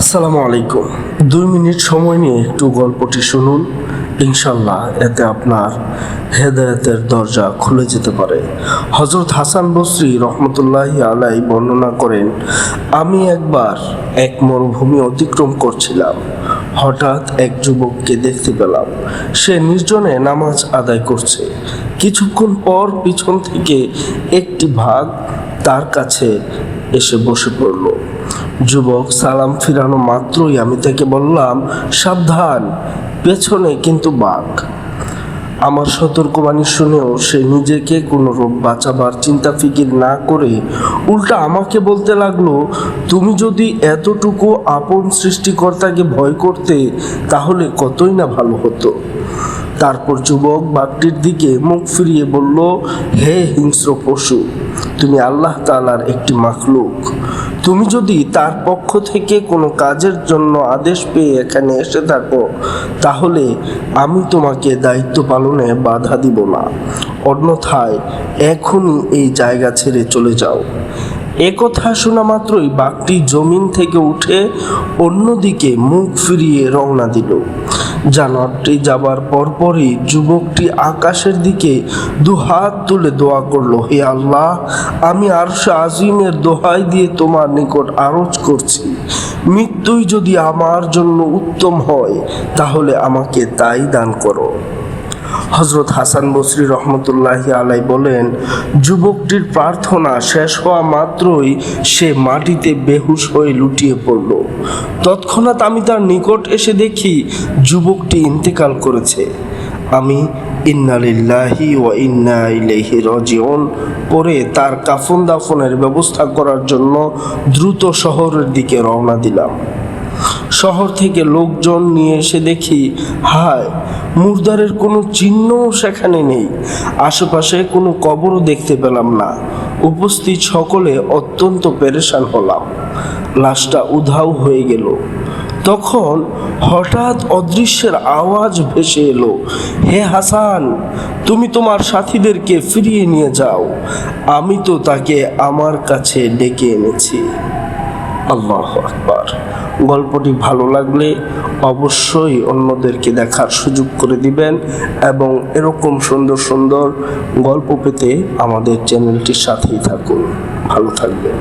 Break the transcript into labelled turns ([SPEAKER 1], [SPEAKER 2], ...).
[SPEAKER 1] আসসালামু আলাইকুম। 2 মিনিট সময় নিয়ে একটু গল্পটি শুনুন, ইনশাল্লাহ এতে আপনার হেদায়েতের দরজা খুলে যেতে পারে। হযরত হাসান বসরি রহমতুল্লাহি আলাইহি বর্ণনা করেন, আমি একবার এক মরুভূমি অতিক্রম করছিলাম। হঠাৎ এক যুবককে দেখতে পেলাম। সে নির্জনে নামাজ আদায় করছে। কিছুক্ষণ পর পিছন থেকে একটি বাঘ তার কাছে এসে বসে পড়ল। যুবক সালাম ফিরানো মাত্রই আমি তাকে বললাম, সাবধান, পেছনে কিন্তু বাঘ। আমার সতর্কবাণী শুনেও সে নিজেকে কোনোরূপ বাঁচাবার চিন্তা ফিকির না করে উল্টা আমাকে বলতে লাগলো, তুমি যদি এতটুকু আপন সৃষ্টিকর্তাকে ভয় করতে তাহলে কতই না ভালো হতো। তারপর যুবক বাঘটির দিকে মুখ ফিরিয়ে বলল, হে হিংস্র পশু, তুমি আল্লাহ তাআলার একটি মাখলুক। তুমি যদি তার পক্ষ থেকে কোনো কাজের জন্য আদেশ পেয়ে এখানে এসে থাকো তাহলে আমি তোমাকে দায়িত্ব পালনে বাধা দিব না, অন্যথায় এখনই এই জায়গা ছেড়ে চলে যাও। একথা শোনা মাত্রই বাঘটি জমিন থেকে উঠে অন্যদিকে মুখ ফিরিয়ে রওনা দিল। জানোয়ারটি যাবার পরপরই যুবকটি আকাশের দিকে দুহাত তুলে দোয়া করলো, হে আল্লাহ, আমি আরশে আজিমের দোহাই দিয়ে তোমার নিকট আরজ করছি, মৃত্যুই যদি আমার জন্য উত্তম হয় তাহলে আমাকে তাই দান করো। হযরত হাসান বসরি রহমতুল্লাহি আলাইহি বলেন, যুবকটির প্রার্থনা শেষ হওয়া মাত্রই সে মাটিতে বেহুশ হয়ে লুটিয়ে পড়ল। তৎক্ষণাৎ আমি তার নিকট এসে দেখি যুবকটি ইন্তেকাল করেছে। আমি ইন্না লিল্লাহি ওয়া ইন্না ইলাইহি রাজিউন পরে তার কাফন দাফনের ব্যবস্থা করার জন্য দ্রুত শহরের দিকে রওনা দিলাম। শহর থেকে লোকজন নিয়ে এসে দেখি, হায়, মুর্দারের কোনো চিহ্নও সেখানে নেই। আশেপাশে কোনো কবরও দেখতে পেলাম না। উপস্থিত সকলে অত্যন্ত পেরেশান হলাম। লাশটা উধাও হয়ে গেল। তখন হঠাৎ অদৃশ্যের আওয়াজ ভেসে এলো, হে হাসান, তুমি তোমার সাথীদেরকে ফিরিয়ে নিয়ে যাও, আমি তো তাকে আমার কাছে ডেকে এনেছি। আল্লাহু আকবার। গল্পটি ভালো লাগলে অবশ্যই অন্যদেরকে দেখার সুযোগ করে দিবেন এবং এরকম সুন্দর সুন্দর গল্প পেতে আমাদের চ্যানেলটির সাথেই থাকুন। ভালো থাকবেন।